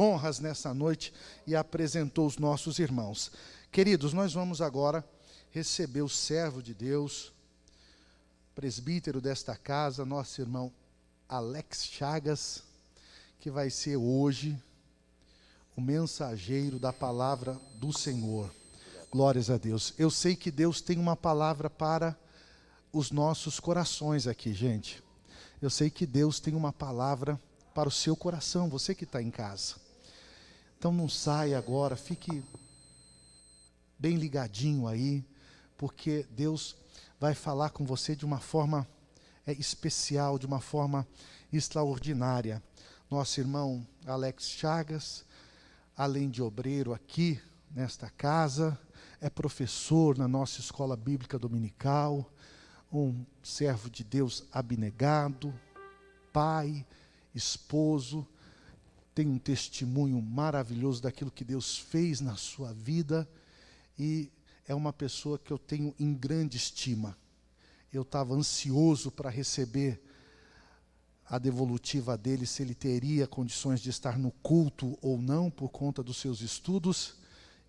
honras nessa noite e apresentou os nossos irmãos. Queridos, nós vamos agora receber o servo de Deus, presbítero desta casa, nosso irmão Alex Chagas, que vai ser hoje o mensageiro da palavra do Senhor. Glórias a Deus. Eu sei que Deus tem uma palavra para os nossos corações aqui, gente. Eu sei que Deus tem uma palavra para o seu coração, você que está em casa. Então não saia agora, fique bem ligadinho aí, porque Deus vai falar com você de uma forma especial, de uma forma extraordinária. Nosso irmão Alex Chagas, além de obreiro aqui nesta casa, é professor na nossa escola bíblica dominical, um servo de Deus abnegado, pai, esposo, tem um testemunho maravilhoso daquilo que Deus fez na sua vida e é uma pessoa que eu tenho em grande estima. Eu estava ansioso para receber a devolutiva dele, se ele teria condições de estar no culto ou não, por conta dos seus estudos.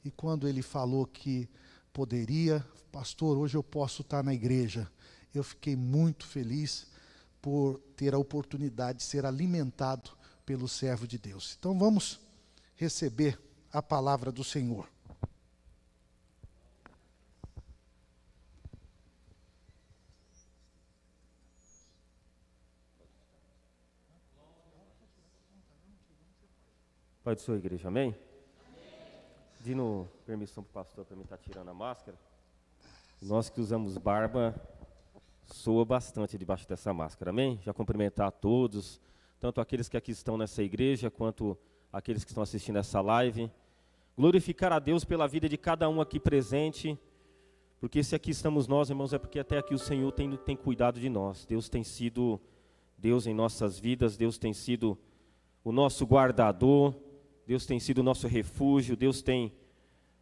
E quando ele falou que poderia, pastor, hoje eu posso estar na igreja. Eu fiquei muito feliz por ter a oportunidade de ser alimentado pelo servo de Deus. Então vamos receber a palavra do Senhor. Pai do Senhor, igreja, amém? Pedindo permissão para o pastor para mim estar tirando a máscara. Nós que usamos barba, soa bastante debaixo dessa máscara, amém? Já cumprimentar a todos, tanto aqueles que aqui estão nessa igreja, quanto aqueles que estão assistindo essa live. Glorificar a Deus pela vida de cada um aqui presente, porque se aqui estamos nós, irmãos, é porque até aqui o Senhor tem cuidado de nós. Deus tem sido Deus em nossas vidas, Deus tem sido o nosso guardador, Deus tem sido o nosso refúgio, Deus tem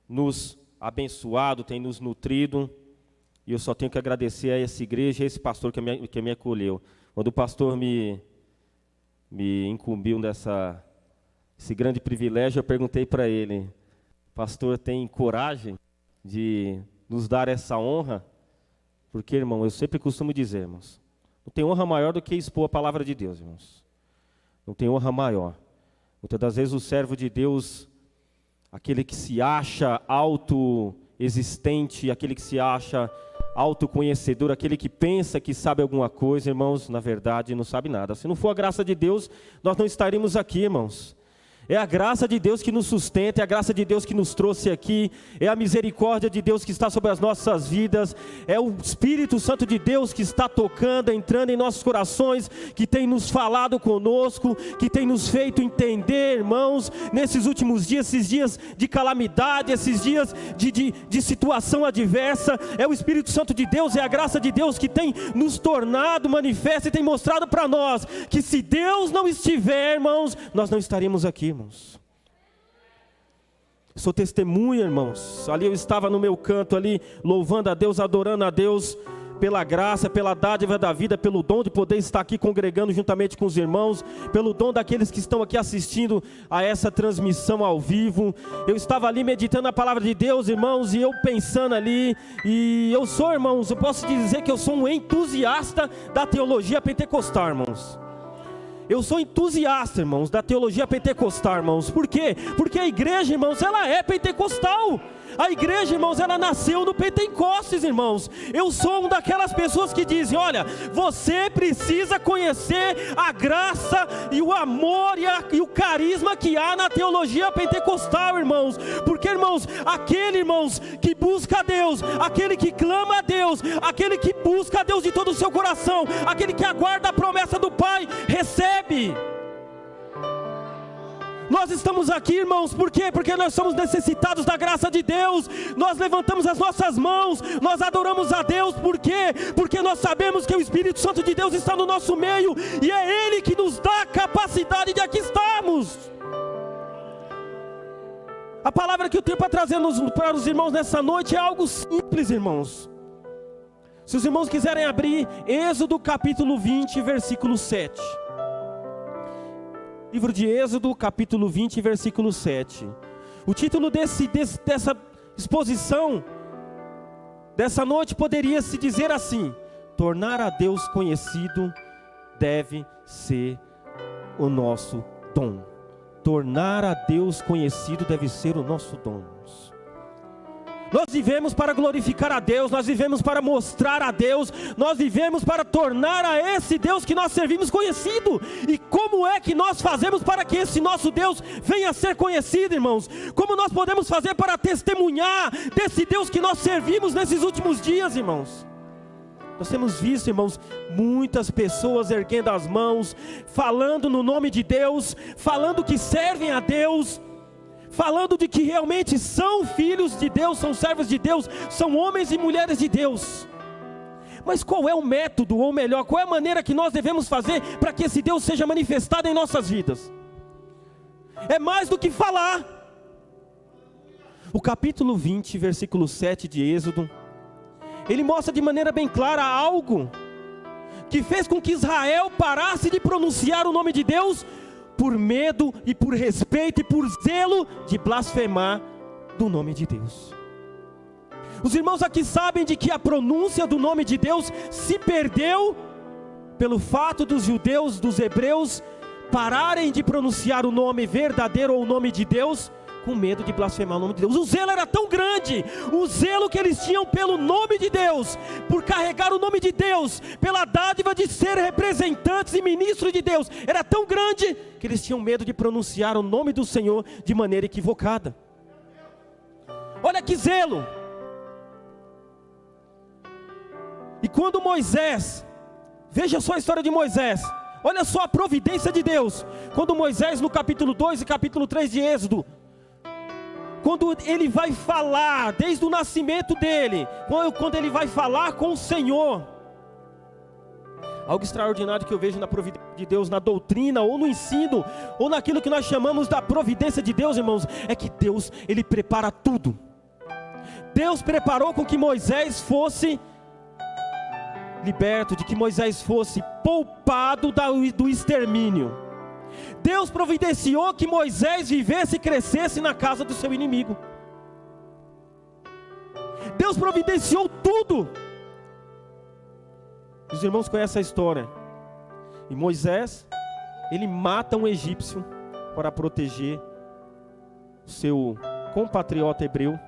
nos abençoado, tem nos nutrido. E eu só tenho que agradecer a essa igreja, a esse pastor que me acolheu. Quando o pastor me incumbiu esse grande privilégio, eu perguntei para ele, pastor, tem coragem de nos dar essa honra? Porque, irmão, eu sempre costumo dizer, irmãos, não tem honra maior do que expor a palavra de Deus, irmãos. Não tem honra maior. Muitas das vezes o servo de Deus, aquele que se acha autoexistente, aquele que se acha autoconhecedor, aquele que pensa que sabe alguma coisa, irmãos, na verdade não sabe nada. Se não for a graça de Deus, nós não estaríamos aqui, irmãos. É a graça de Deus que nos sustenta, é a graça de Deus que nos trouxe aqui, é a misericórdia de Deus que está sobre as nossas vidas, é o Espírito Santo de Deus que está tocando, entrando em nossos corações, que tem nos falado conosco, que tem nos feito entender, irmãos, nesses últimos dias, esses dias de calamidade, esses dias de situação adversa. É o Espírito Santo de Deus, é a graça de Deus que tem nos tornado manifesta e tem mostrado para nós que se Deus não estiver, irmãos, nós não estaríamos aqui, irmãos. Sou testemunha, irmãos. Ali eu estava no meu canto ali, louvando a Deus, adorando a Deus pela graça, pela dádiva da vida, pelo dom de poder estar aqui congregando juntamente com os irmãos, pelo dom daqueles que estão aqui assistindo a essa transmissão ao vivo. Eu estava ali meditando a palavra de Deus, irmãos, e eu pensando ali, e eu sou, irmãos, eu posso dizer que eu sou um entusiasta da teologia pentecostal, irmãos. Eu sou entusiasta, irmãos, da teologia pentecostal, irmãos. Por quê? Porque a igreja, irmãos, ela é pentecostal. A igreja, irmãos, ela nasceu no Pentecostes, irmãos. Eu sou uma daquelas pessoas que dizem, olha, você precisa conhecer a graça e o amor e o carisma que há na teologia pentecostal, irmãos. Porque, irmãos, aquele, irmãos, que busca a Deus, aquele que clama a Deus, aquele que busca a Deus de todo o seu coração, aquele que aguarda a promessa do Pai, recebe. Nós estamos aqui, irmãos, por quê? Porque nós somos necessitados da graça de Deus. Nós levantamos as nossas mãos, nós adoramos a Deus, por quê? Porque nós sabemos que o Espírito Santo de Deus está no nosso meio, e é Ele que nos dá a capacidade de aqui estarmos. A palavra que eu tenho para trazer para os irmãos nessa noite é algo simples, irmãos. Se os irmãos quiserem abrir, Êxodo capítulo 20, versículo 7. Livro de Êxodo, capítulo 20, versículo 7. O título dessa exposição, dessa noite, poderia se dizer assim: tornar a Deus conhecido deve ser o nosso dom. Tornar a Deus conhecido deve ser o nosso dom. Nós vivemos para glorificar a Deus, nós vivemos para mostrar a Deus, nós vivemos para tornar a esse Deus que nós servimos conhecido. E como é que nós fazemos para que esse nosso Deus venha a ser conhecido, irmãos? Como nós podemos fazer para testemunhar desse Deus que nós servimos nesses últimos dias, irmãos? Nós temos visto, irmãos, muitas pessoas erguendo as mãos, falando no nome de Deus, falando que servem a Deus, falando de que realmente são filhos de Deus, são servos de Deus, são homens e mulheres de Deus. Mas qual é o método, ou melhor, qual é a maneira que nós devemos fazer para que esse Deus seja manifestado em nossas vidas? É mais do que falar. O capítulo 20, versículo 7 de Êxodo, ele mostra de maneira bem clara algo que fez com que Israel parasse de pronunciar o nome de Deus por medo e por respeito e por zelo de blasfemar do nome de Deus. Os irmãos aqui sabem de que a pronúncia do nome de Deus se perdeu pelo fato dos judeus, dos hebreus, pararem de pronunciar o nome verdadeiro ou o nome de Deus, com medo de blasfemar o nome de Deus. O zelo era tão grande, o zelo que eles tinham pelo nome de Deus, por carregar o nome de Deus, pela dádiva de ser representantes e ministros de Deus, era tão grande, que eles tinham medo de pronunciar o nome do Senhor de maneira equivocada. Olha que zelo! E quando Moisés, veja só a história de Moisés, olha só a providência de Deus, quando Moisés no capítulo 2 e capítulo 3 de Êxodo, quando ele vai falar, desde o nascimento dele, quando ele vai falar com o Senhor, algo extraordinário que eu vejo na providência de Deus, na doutrina, ou no ensino, ou naquilo que nós chamamos da providência de Deus, irmãos, é que Deus, Ele prepara tudo. Deus preparou com que Moisés fosse liberto, de que Moisés fosse poupado do extermínio. Deus providenciou que Moisés vivesse e crescesse na casa do seu inimigo. Deus providenciou tudo. Os irmãos conhecem a história. E Moisés, ele mata um egípcio para proteger o seu compatriota hebreu.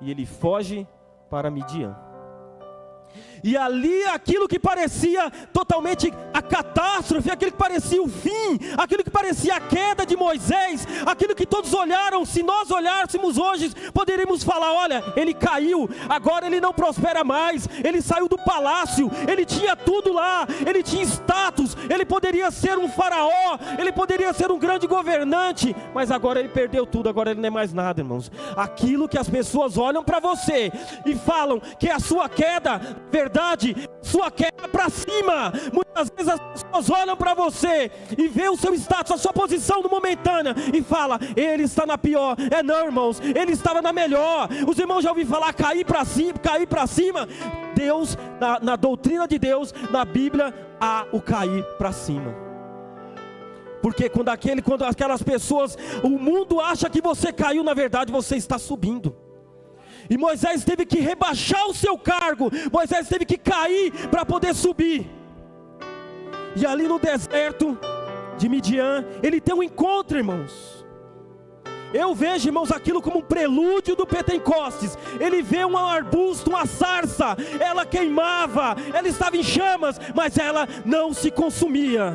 E ele foge para Midian. E ali aquilo que parecia totalmente a catástrofe, aquilo que parecia o fim, aquilo que parecia a queda de Moisés, aquilo que todos olharam, se nós olhássemos hoje, poderíamos falar: olha, ele caiu, agora ele não prospera mais, ele saiu do palácio, ele tinha tudo lá, ele tinha status, ele poderia ser um faraó, ele poderia ser um grande governante, mas agora ele perdeu tudo, agora ele não é mais nada, irmãos. Aquilo que as pessoas olham para você e falam que é a sua queda, verdade, sua queda para cima. Muitas vezes as pessoas olham para você e vê o seu status, a sua posição no momentânea e fala: ele está na pior. Não, irmãos, ele estava na melhor. Os irmãos já ouviram falar cair para cima. Deus, na doutrina de Deus, na Bíblia, há o cair para cima. Porque quando aquelas pessoas, o mundo acha que você caiu, na verdade você está subindo. E Moisés teve que rebaixar o seu cargo, Moisés teve que cair para poder subir. E ali no deserto de Midian, ele tem um encontro, irmãos. Eu vejo, irmãos, aquilo como um prelúdio do Pentecostes. Ele vê um arbusto, uma sarça, ela queimava, ela estava em chamas, mas ela não se consumia.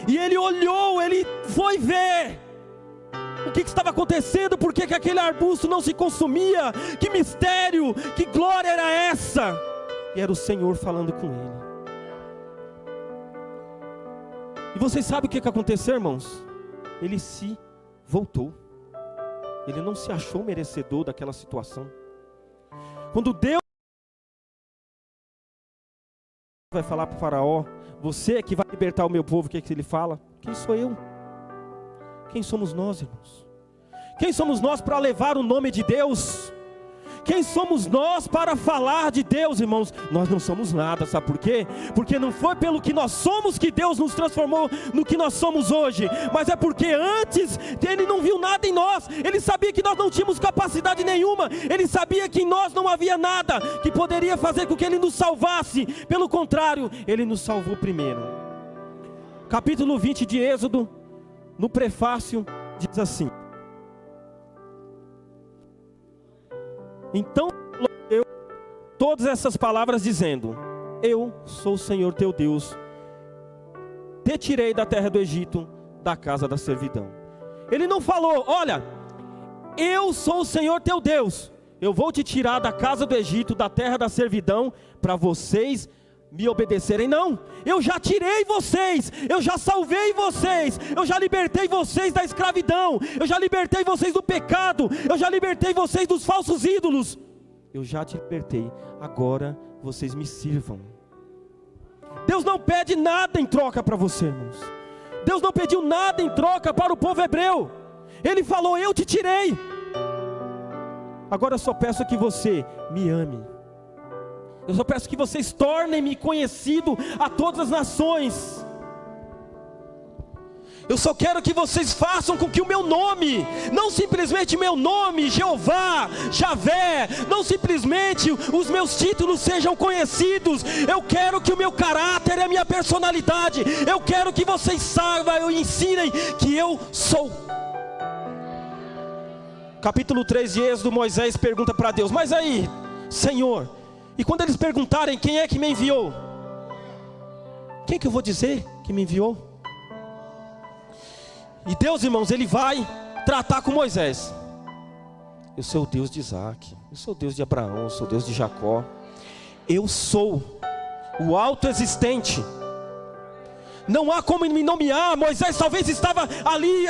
E ele olhou, ele foi ver o que estava acontecendo, por que aquele arbusto não se consumia, que mistério, que glória era essa? E era o Senhor falando com ele. E vocês sabem o que aconteceu, irmãos? Ele se voltou, ele não se achou merecedor daquela situação. Quando Deus vai falar para o faraó: você é que vai libertar o meu povo, o que é que ele fala? Quem sou eu? Quem somos nós, irmãos? Quem somos nós para levar o nome de Deus? Quem somos nós para falar de Deus, irmãos? Nós não somos nada, sabe por quê? Porque não foi pelo que nós somos que Deus nos transformou no que nós somos hoje, mas é porque antes Ele não viu nada em nós. Ele sabia que nós não tínhamos capacidade nenhuma. Ele sabia que em nós não havia nada que poderia fazer com que Ele nos salvasse. Pelo contrário, Ele nos salvou primeiro. Capítulo 20 de Êxodo, no prefácio, diz assim: então eu todas essas palavras dizendo: eu sou o Senhor teu Deus, te tirei da terra do Egito, da casa da servidão. Ele não falou: olha, eu sou o Senhor teu Deus, eu vou te tirar da casa do Egito, da terra da servidão, para vocês me obedecerem. Não, eu já tirei vocês, eu já salvei vocês, eu já libertei vocês da escravidão, eu já libertei vocês do pecado, eu já libertei vocês dos falsos ídolos, eu já te libertei, agora vocês me sirvam. Deus não pede nada em troca para você, irmãos. Deus não pediu nada em troca para o povo hebreu. Ele falou: eu te tirei, agora eu só peço que você me ame. Eu só peço que vocês tornem-me conhecido a todas as nações. Eu só quero que vocês façam com que o meu nome, não simplesmente meu nome, Jeová, Javé, não simplesmente os meus títulos sejam conhecidos. Eu quero que o meu caráter e a minha personalidade, eu quero que vocês saibam e ensinem que eu sou. Capítulo 3 de Êxodo, Moisés pergunta para Deus: mas aí, Senhor, e quando eles perguntarem quem é que me enviou, quem que eu vou dizer que me enviou? E Deus, irmãos, Ele vai tratar com Moisés: eu sou o Deus de Isaac, eu sou o Deus de Abraão, eu sou o Deus de Jacó. Eu sou o autoexistente. Não há como me nomear. Moisés talvez estava ali,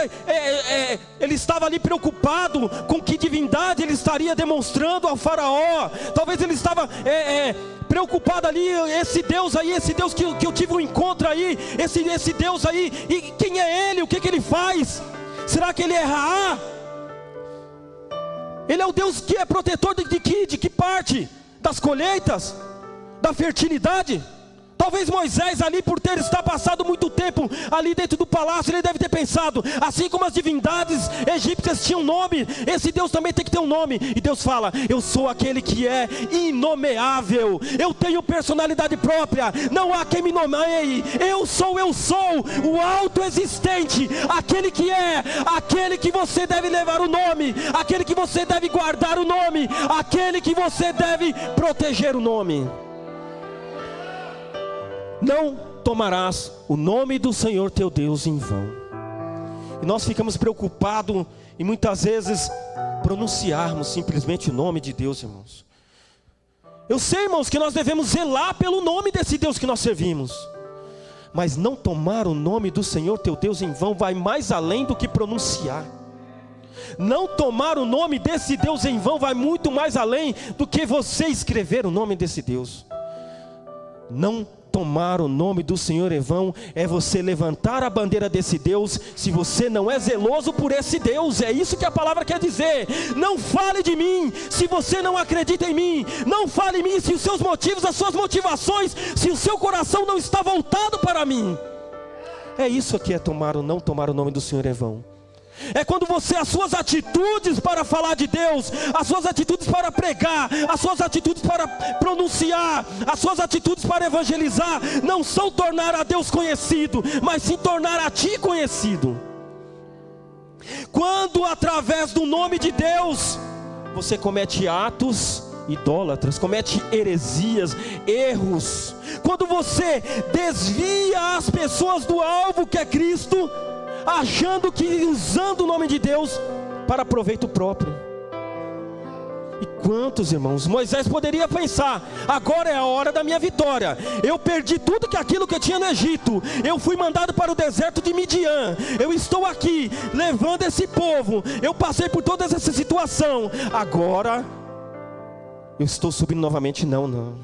ele estava ali preocupado com que divindade ele estaria demonstrando ao faraó. Talvez ele estava preocupado ali, esse Deus aí, esse Deus que eu tive um encontro aí, esse Deus aí, e quem é ele, o que ele faz? Será que ele é Ra? Ele é o Deus que é protetor de que parte? Das colheitas? Da fertilidade? Talvez Moisés ali, por ter estado passado muito tempo ali dentro do palácio, ele deve ter pensado: assim como as divindades egípcias tinham nome, esse Deus também tem que ter um nome. E Deus fala: eu sou aquele que é inomeável, eu tenho personalidade própria, não há quem me nomeie. Eu sou o autoexistente, aquele que é, aquele que você deve levar o nome, aquele que você deve guardar o nome, aquele que você deve proteger o nome. Não tomarás o nome do Senhor teu Deus em vão. E nós ficamos preocupados em muitas vezes pronunciarmos simplesmente o nome de Deus, irmãos. Eu sei, irmãos, que nós devemos zelar pelo nome desse Deus que nós servimos, mas não tomar o nome do Senhor teu Deus em vão vai mais além do que pronunciar. Não tomar o nome desse Deus em vão vai muito mais além do que você escrever o nome desse Deus. Não tomar o nome do Senhor em vão é você levantar a bandeira desse Deus, se você não é zeloso por esse Deus. É isso que a palavra quer dizer. Não fale de mim se você não acredita em mim. Não fale em mim se os seus motivos, as suas motivações, se o seu coração não está voltado para mim. É isso que é não tomar o nome do Senhor em vão. É quando você, as suas atitudes para falar de Deus, as suas atitudes para pregar, as suas atitudes para pronunciar, as suas atitudes para evangelizar, não são tornar a Deus conhecido, mas sim tornar a ti conhecido. Quando através do nome de Deus você comete atos idólatras, comete heresias, erros, quando você desvia as pessoas do alvo que é Cristo, achando que usando o nome de Deus para proveito próprio. E quantos, irmãos, Moisés poderia pensar: agora é a hora da minha vitória, eu perdi tudo aquilo que eu tinha no Egito, eu fui mandado para o deserto de Midian, eu estou aqui levando esse povo, eu passei por toda essa situação, agora eu estou subindo novamente. Não.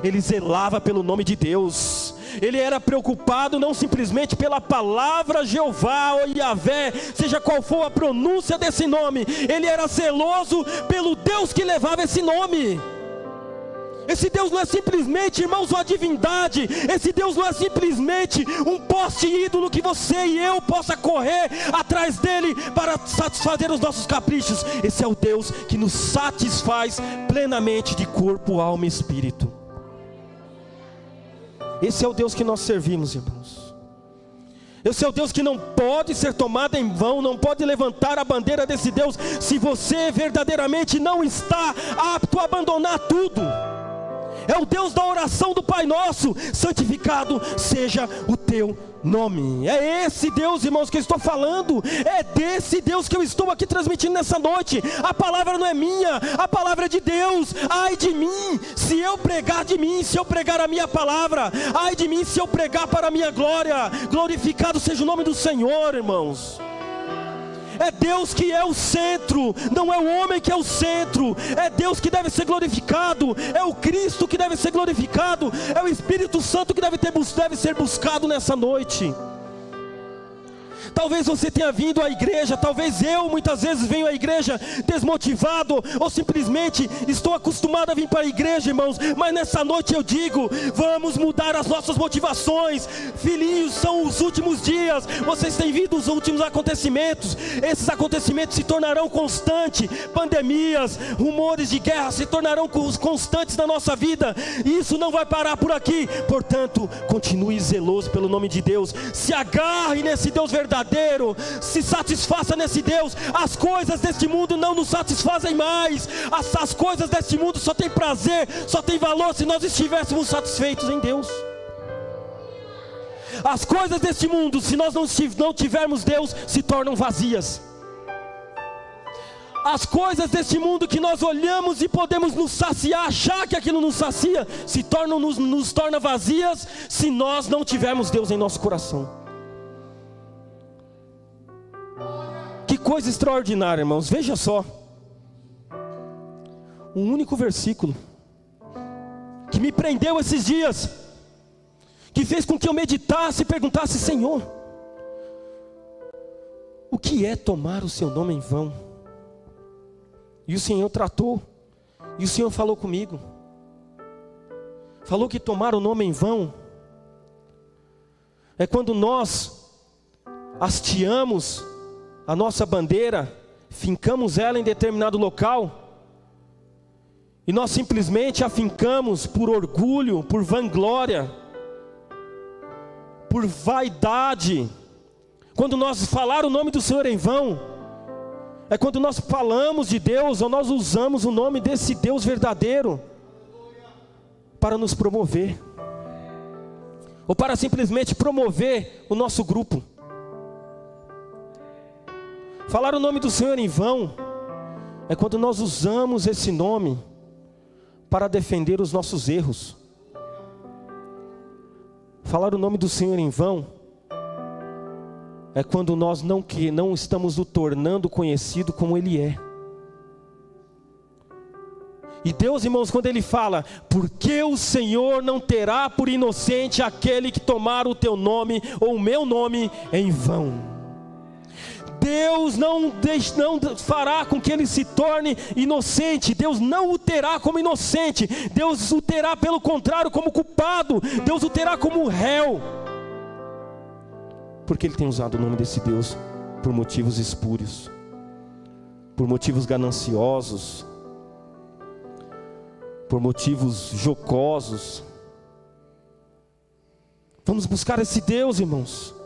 Ele zelava pelo nome de Deus. ele era preocupado não simplesmente pela palavra Jeová ou Yahvé, seja qual for a pronúncia desse nome, ele era zeloso pelo Deus que levava esse nome. Esse Deus não é simplesmente, irmãos, uma divindade. Esse Deus não é simplesmente um poste ídolo que você e eu possa correr atrás dele para satisfazer os nossos caprichos. Esse é o Deus que nos satisfaz plenamente de corpo, alma e espírito. Esse é o Deus que nós servimos, irmãos. Esse é o Deus que não pode ser tomado em vão, não pode levantar a bandeira desse Deus se você verdadeiramente não está apto a abandonar tudo. É o Deus da oração do Pai Nosso: santificado seja o teu nome. É esse Deus, irmãos, que eu estou falando. É desse Deus que eu estou aqui transmitindo nessa noite. A palavra não é minha, a palavra é de Deus. Ai de mim, se eu pregar de mim, se eu pregar a minha palavra. Ai de mim, se eu pregar para a minha glória. Glorificado seja o nome do Senhor, irmãos. É Deus que é o centro, não é o homem que é o centro. É Deus que deve ser glorificado, é o Cristo que deve ser glorificado, é o Espírito Santo que deve ser buscado nessa noite. Talvez você tenha vindo à igreja, talvez eu muitas vezes venho à igreja desmotivado, ou simplesmente estou acostumado a vir para a igreja, irmãos. Mas nessa noite eu digo: vamos mudar as nossas motivações. Filhinhos, são os últimos dias, vocês têm visto os últimos acontecimentos. Esses acontecimentos se tornarão constantes. Pandemias, rumores de guerra se tornarão constantes na nossa vida, e isso não vai parar por aqui. Portanto, continue zeloso pelo nome de Deus. Se agarre nesse Deus verdadeiro, se satisfaça nesse Deus. As coisas deste mundo não nos satisfazem mais. As coisas deste mundo só tem prazer, só tem valor se nós estivéssemos satisfeitos em Deus. As coisas deste mundo, se nós não tivermos Deus, se tornam vazias. As coisas deste mundo que nós olhamos e podemos nos saciar, achar que aquilo nos sacia, nos torna vazias se nós não tivermos Deus em nosso coração. Que coisa extraordinária, irmãos. Veja só, um único versículo que me prendeu esses dias, que fez com que eu meditasse e perguntasse: Senhor, o que é tomar o seu nome em vão? E o Senhor tratou, e o Senhor falou comigo. Falou que tomar o nome em vão é quando nós hasteamos a nossa bandeira, fincamos ela em determinado local, e nós simplesmente a fincamos por orgulho, por vanglória, por vaidade. Quando nós falar o nome do Senhor em vão, é quando nós falamos de Deus, ou nós usamos o nome desse Deus verdadeiro para nos promover, ou para simplesmente promover o nosso grupo. Falar o nome do Senhor em vão é quando nós usamos esse nome para defender os nossos erros. Falar o nome do Senhor em vão é quando nós não estamos o tornando conhecido como Ele é. E Deus, irmãos, quando Ele fala: porque o Senhor não terá por inocente aquele que tomar o teu nome ou o meu nome em vão. Deus não fará com que ele se torne inocente. Deus não o terá como inocente. Deus o terá, pelo contrário, como culpado. Deus o terá como réu, porque ele tem usado o nome desse Deus por motivos espúrios, por motivos gananciosos, por motivos jocosos. Vamos buscar esse Deus, irmãos.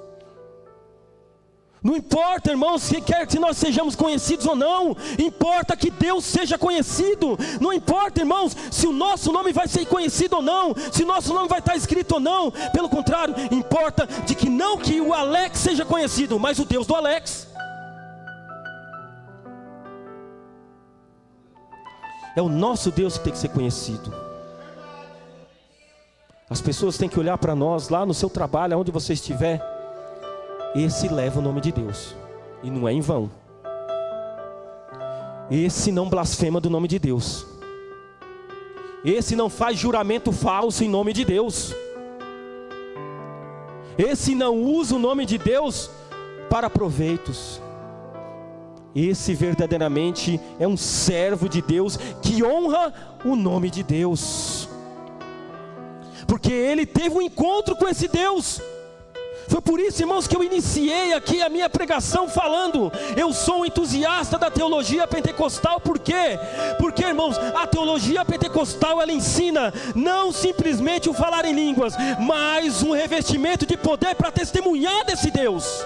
Não importa, irmãos, se quer que nós sejamos conhecidos ou não, importa que Deus seja conhecido. Não importa, irmãos, se o nosso nome vai ser conhecido ou não, se o nosso nome vai estar escrito ou não. Pelo contrário, importa de que não que o Alex seja conhecido, mas o Deus do Alex. É o nosso Deus que tem que ser conhecido. As pessoas têm que olhar para nós lá no seu trabalho, aonde você estiver. Esse leva o nome de Deus, e não é em vão. Esse não blasfema do nome de Deus. Esse não faz juramento falso em nome de Deus. Esse não usa o nome de Deus para proveitos. Esse verdadeiramente é um servo de Deus que honra o nome de Deus, porque ele teve um encontro com esse Deus. Foi por isso, irmãos, que eu iniciei aqui a minha pregação falando, eu sou um entusiasta da teologia pentecostal. Por quê? Porque, irmãos, a teologia pentecostal, ela ensina não simplesmente o falar em línguas, mas um revestimento de poder para testemunhar desse Deus.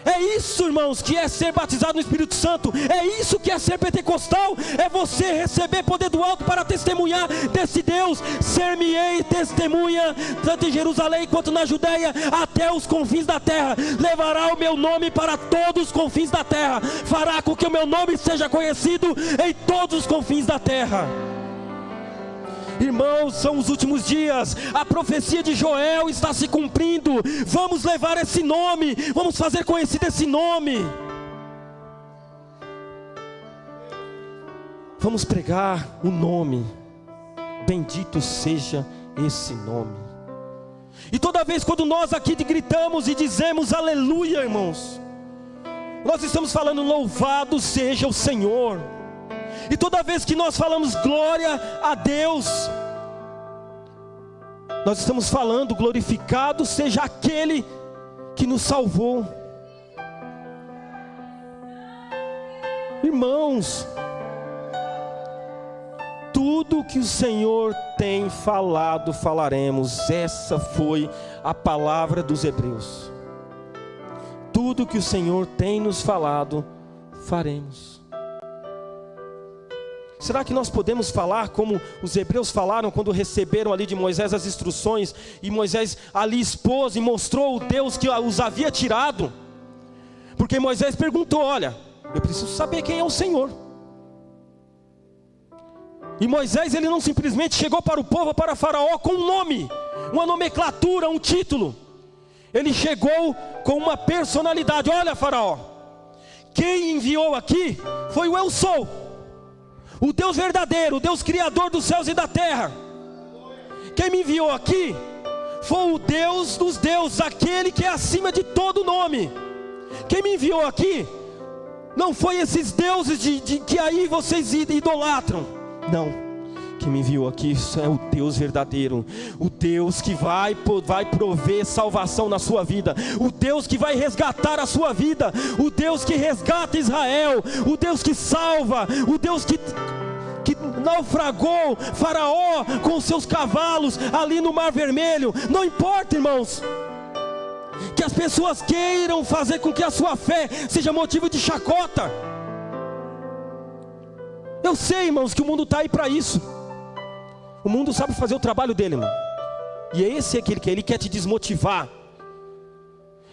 É isso, irmãos, que é ser batizado no Espírito Santo. É isso que é ser pentecostal. É você receber poder do alto para testemunhar desse Deus. Ser-me-ei testemunha, tanto em Jerusalém quanto na Judeia, até os confins da terra. Levará o meu nome para todos os confins da terra. Fará com que o meu nome seja conhecido em todos os confins da terra. Irmãos, são os últimos dias, a profecia de Joel está se cumprindo. Vamos levar esse nome, vamos fazer conhecido esse nome. Vamos pregar o nome, bendito seja esse nome. E toda vez quando nós aqui gritamos e dizemos aleluia, irmãos, nós estamos falando louvado seja o Senhor. E toda vez que nós falamos glória a Deus, nós estamos falando glorificado seja aquele que nos salvou. Irmãos, tudo que o Senhor tem falado, falaremos. Essa foi a palavra dos Hebreus. Tudo que o Senhor tem nos falado, faremos. Será que nós podemos falar como os hebreus falaram quando receberam ali de Moisés as instruções, e Moisés ali expôs e mostrou o Deus que os havia tirado? Porque Moisés perguntou, olha, eu preciso saber quem é o Senhor. E Moisés, ele não simplesmente chegou para o povo, para Faraó com um nome, uma nomenclatura, um título. Ele chegou com uma personalidade. Olha, Faraó, quem enviou aqui foi o Eu Sou, o Deus verdadeiro, o Deus criador dos céus e da terra. Quem me enviou aqui foi o Deus dos deuses, aquele que é acima de todo nome. Quem me enviou aqui não foi esses deuses que aí vocês idolatram. Não, quem me enviou aqui é o Deus verdadeiro, o Deus que vai prover salvação na sua vida, o Deus que vai resgatar a sua vida, o Deus que resgata Israel, o Deus que salva, o Deus que naufragou Faraó com seus cavalos ali no Mar Vermelho. Não importa, irmãos, que as pessoas queiram fazer com que a sua fé seja motivo de chacota. Eu sei, irmãos, que o mundo está aí para isso. O mundo sabe fazer o trabalho dele, irmão. E é esse aquele que ele quer te desmotivar.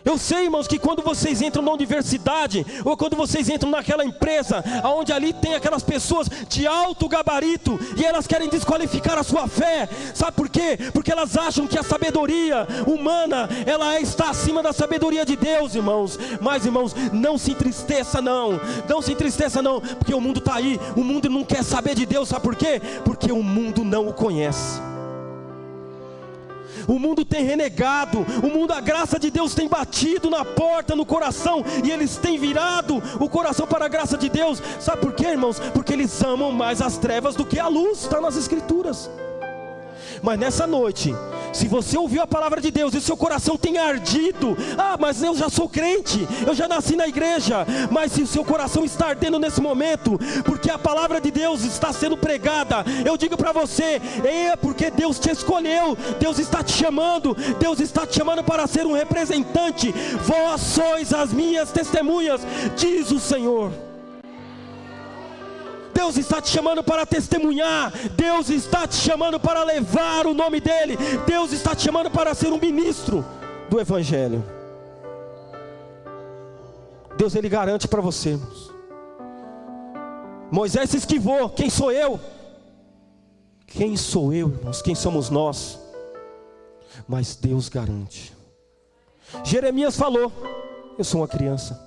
Eu sei, irmãos, que quando vocês entram na universidade, ou quando vocês entram naquela empresa, onde ali tem aquelas pessoas de alto gabarito, e elas querem desqualificar a sua fé. Sabe por quê? Porque elas acham que a sabedoria humana, ela está acima da sabedoria de Deus, irmãos. Mas, irmãos, não se entristeça não, não se entristeça não, porque o mundo está aí, o mundo não quer saber de Deus. Sabe por quê? Porque o mundo não o conhece. O mundo tem renegado, o mundo, a graça de Deus tem batido na porta, no coração, e eles têm virado o coração para a graça de Deus. Sabe por quê, irmãos? Porque eles amam mais as trevas do que a luz, está nas Escrituras. Mas nessa noite, se você ouviu a palavra de Deus e seu coração tem ardido, mas eu já sou crente, eu já nasci na igreja, mas se o seu coração está ardendo nesse momento, porque a palavra de Deus está sendo pregada, eu digo para você, é porque Deus te escolheu, Deus está te chamando, Deus está te chamando para ser um representante. Vós sois as minhas testemunhas, diz o Senhor. Deus está te chamando para testemunhar, Deus está te chamando para levar o nome dEle, Deus está te chamando para ser um ministro do Evangelho. Deus, Ele garante para você, irmãos. Moisés se esquivou, quem sou eu? Quem sou eu, irmãos? Quem somos nós? Mas Deus garante. Jeremias falou, eu sou uma criança,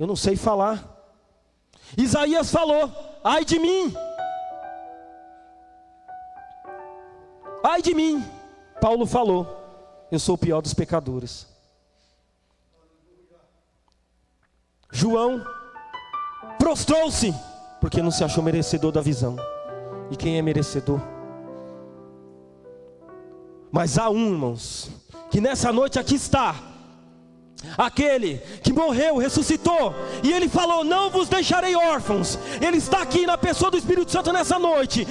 eu não sei falar. Isaías falou, ai de mim, ai de mim, Paulo falou: eu sou o pior dos pecadores. João prostrou-se, porque não se achou merecedor da visão. E quem é merecedor? Mas há um, irmãos, que nessa noite aqui está, aquele que morreu, ressuscitou, e ele falou: não vos deixarei órfãos. Ele está aqui na pessoa do Espírito Santo nessa noite.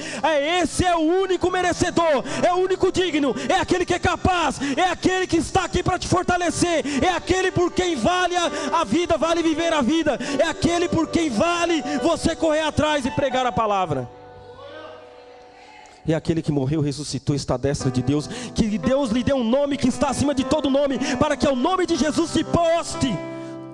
Esse é o único merecedor, é o único digno, é aquele que é capaz, é aquele que está aqui para te fortalecer, é aquele por quem vale a vida, vale viver a vida, é aquele por quem vale você correr atrás e pregar a palavra. É aquele que morreu, ressuscitou, está à destra de Deus, que Deus lhe deu um nome que está acima de todo nome, para que ao nome de Jesus se poste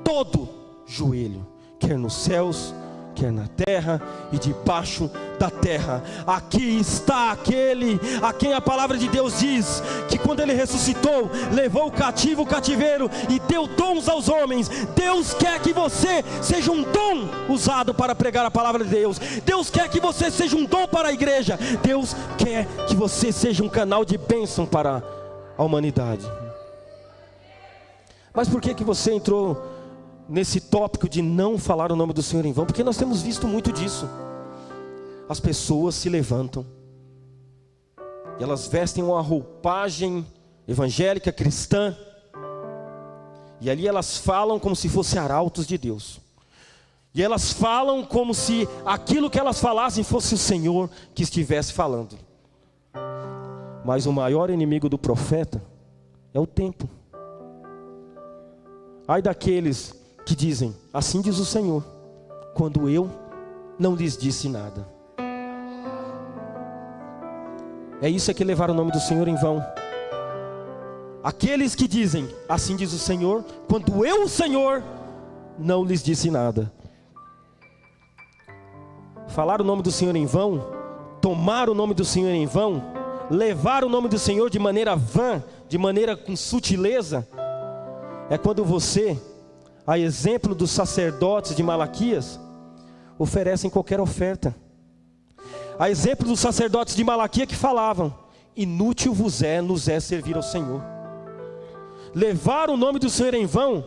todo joelho, quer nos céus, quer na terra e debaixo da terra. Aqui está aquele a quem a palavra de Deus diz que quando ele ressuscitou, levou o cativo o cativeiro e deu dons aos homens. Deus quer que você seja um dom usado para pregar a palavra de Deus. Deus quer que você seja um dom para a igreja. Deus quer que você seja um canal de bênção para a humanidade. Mas por que você entrou nesse tópico de não falar o nome do Senhor em vão? Porque nós temos visto muito disso. As pessoas se levantam e elas vestem uma roupagem evangélica, cristã, e ali elas falam como se fossem arautos de Deus, e elas falam como se aquilo que elas falassem fosse o Senhor que estivesse falando. Mas o maior inimigo do profeta é o tempo. Ai daqueles que dizem: assim diz o Senhor, quando eu não lhes disse nada. É isso que levar o nome do Senhor em vão. Aqueles que dizem: assim diz o Senhor, quando eu, o Senhor, não lhes disse nada. Falar o nome do Senhor em vão, tomar o nome do Senhor em vão, levar o nome do Senhor de maneira vã, de maneira com sutileza, é quando você, a exemplo dos sacerdotes de Malaquias, oferecem qualquer oferta. A exemplo dos sacerdotes de Malaquias que falavam: inútil vos é, nos é servir ao Senhor. Levar o nome do Senhor em vão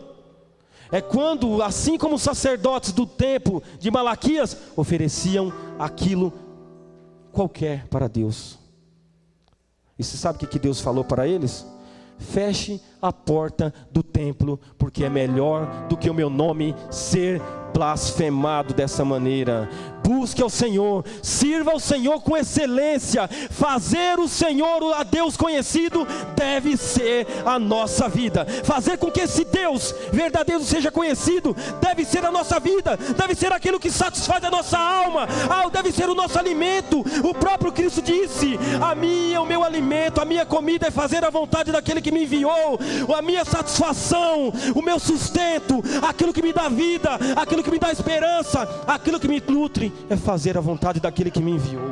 é quando, assim como os sacerdotes do tempo de Malaquias, ofereciam aquilo qualquer para Deus. E você sabe o que Deus falou para eles? Feche a porta do templo, porque é melhor do que o meu nome ser blasfemado dessa maneira. Busque ao Senhor, sirva ao Senhor com excelência. Fazer o Senhor a Deus conhecido deve ser a nossa vida. Fazer com que esse Deus verdadeiro seja conhecido deve ser a nossa vida, deve ser aquilo que satisfaz a nossa alma, deve ser o nosso alimento. O próprio Cristo disse: o meu alimento, a minha comida é fazer a vontade daquele que me enviou. A minha satisfação, o meu sustento, aquilo que me dá vida, aquilo que me dá esperança, aquilo que me nutre, é fazer a vontade daquele que me enviou.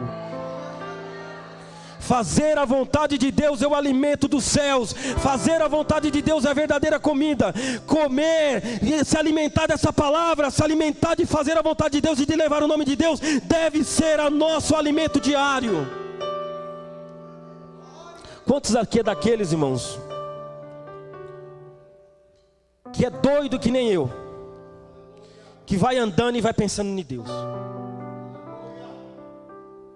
Fazer a vontade de Deus é o alimento dos céus. Fazer a vontade de Deus é a verdadeira comida. Comer, se alimentar dessa palavra, se alimentar de fazer a vontade de Deus e de levar o nome de Deus, deve ser o nosso alimento diário. Quantos aqui é daqueles, irmãos, que é doido que nem eu, que vai andando e vai pensando em Deus?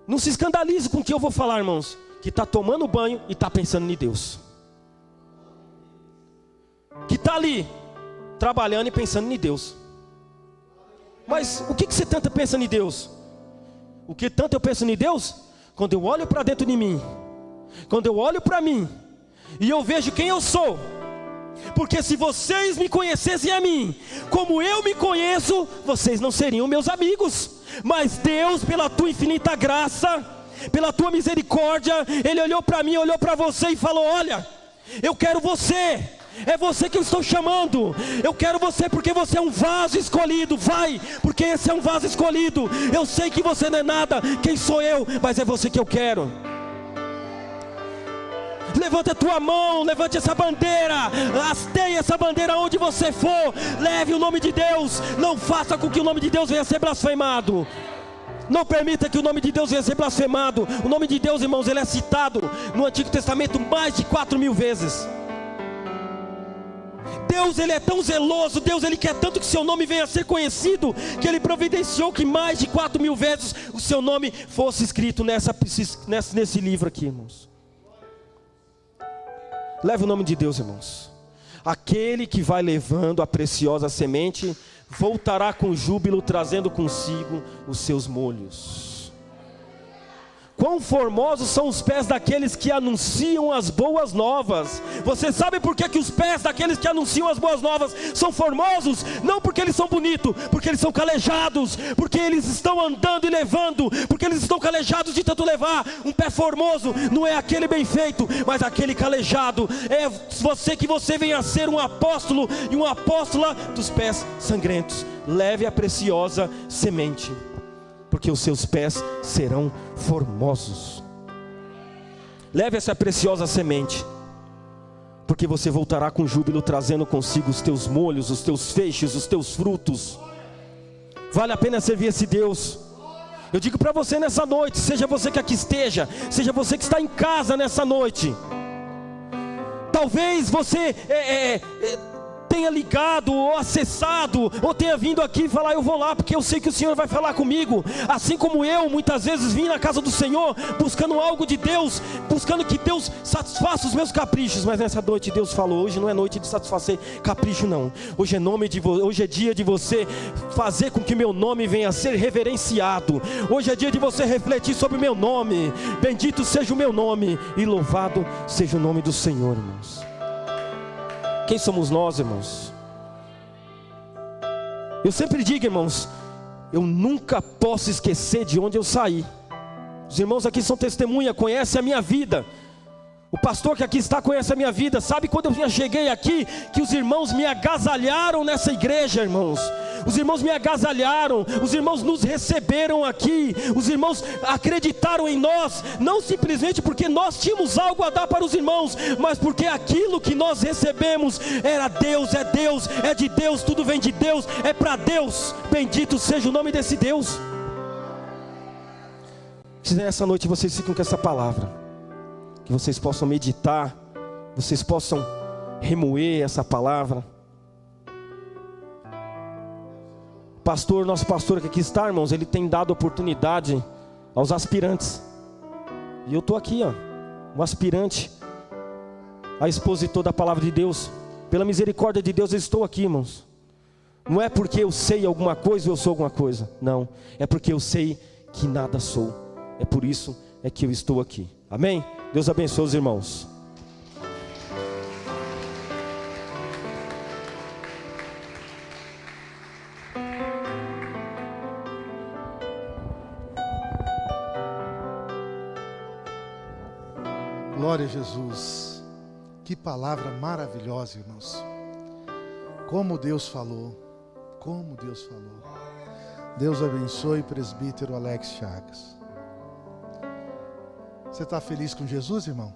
Não se escandalize com o que eu vou falar, irmãos, que está tomando banho e está pensando em Deus, que está ali trabalhando e pensando em Deus. Mas o que você tanto pensa em Deus? O que tanto eu penso em Deus? Quando eu olho para dentro de mim, quando eu olho para mim e eu vejo quem eu sou. Porque se vocês me conhecessem a mim como eu me conheço, vocês não seriam meus amigos. Mas Deus, pela tua infinita graça, pela tua misericórdia, Ele olhou para mim, olhou para você e falou: olha, eu quero você. É você que eu estou chamando. Eu quero você porque você é um vaso escolhido. Vai, porque esse é um vaso escolhido. Eu sei que você não é nada. Quem sou eu? Mas é você que eu quero. Levante a tua mão, levante essa bandeira, hasteie essa bandeira onde você for. Leve o nome de Deus. Não faça com que o nome de Deus venha a ser blasfemado. Não permita que o nome de Deus venha ser blasfemado. O nome de Deus, irmãos, ele é citado no Antigo Testamento mais de 4.000 vezes. Deus, ele é tão zeloso, Deus, ele quer tanto que seu nome venha a ser conhecido, que ele providenciou que mais de 4.000 vezes o seu nome fosse escrito nesse livro aqui, irmãos. Leve o nome de Deus, irmãos. Aquele que vai levando a preciosa semente voltará com júbilo, trazendo consigo os seus molhos. Quão formosos são os pés daqueles que anunciam as boas novas. Você sabe por que os pés daqueles que anunciam as boas novas são formosos? Não porque eles são bonitos, porque eles são calejados, porque eles estão andando e levando, porque eles estão calejados de tanto levar. Um pé formoso não é aquele bem feito, mas aquele calejado. É que você venha a ser um apóstolo e uma apóstola dos pés sangrentos. Leve a preciosa semente, porque os seus pés serão formosos. Leve essa preciosa semente, porque você voltará com júbilo, trazendo consigo os teus molhos, os teus feixes, os teus frutos. Vale a pena servir esse Deus. Eu digo para você nessa noite, seja você que aqui esteja, seja você que está em casa nessa noite, talvez você tenha ligado ou acessado, ou tenha vindo aqui e falar: eu vou lá porque eu sei que o Senhor vai falar comigo. Assim como eu muitas vezes vim na casa do Senhor buscando algo de Deus, buscando que Deus satisfaça os meus caprichos. Mas nessa noite Deus falou: hoje não é noite de satisfazer capricho não. Hoje é dia de você fazer com que o meu nome venha a ser reverenciado. Hoje é dia de você refletir sobre o meu nome. Bendito seja o meu nome e louvado seja o nome do Senhor, irmãos. Quem somos nós, irmãos? Eu sempre digo, irmãos, eu nunca posso esquecer de onde eu saí. Os irmãos aqui são testemunha, conhecem a minha vida. O pastor que aqui está conhece a minha vida. Sabe quando eu cheguei aqui, que os irmãos me agasalharam nessa igreja, irmãos? Os irmãos me agasalharam, os irmãos nos receberam aqui, os irmãos acreditaram em nós, não simplesmente porque nós tínhamos algo a dar para os irmãos, mas porque aquilo que nós recebemos era Deus, é de Deus, tudo vem de Deus, é para Deus. Bendito seja o nome desse Deus. Que nessa noite vocês fiquem com essa palavra, que vocês possam meditar, vocês possam remoer essa palavra. Pastor, nosso pastor que aqui está, irmãos, ele tem dado oportunidade aos aspirantes. E eu estou aqui, um aspirante a expositor da palavra de Deus. Pela misericórdia de Deus eu estou aqui, irmãos. Não é porque eu sei alguma coisa ou eu sou alguma coisa. Não, é porque eu sei que nada sou. É por isso que eu estou aqui. Amém? Deus abençoe os irmãos. Glória a Jesus. Que palavra maravilhosa, irmãos. Como Deus falou. Como Deus falou. Deus abençoe, presbítero Alex Chagas. Você está feliz com Jesus, irmão?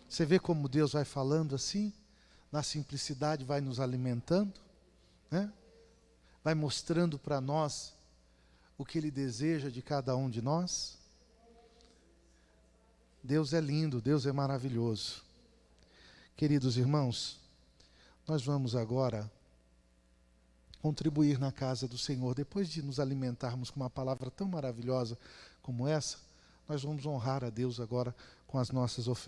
Você vê como Deus vai falando assim, na simplicidade, vai nos alimentando, né? Vai mostrando para nós o que Ele deseja de cada um de nós. Deus é lindo, Deus é maravilhoso. Queridos irmãos, nós vamos agora contribuir na casa do Senhor. Depois de nos alimentarmos com uma palavra tão maravilhosa como essa, nós vamos honrar a Deus agora com as nossas ofertas.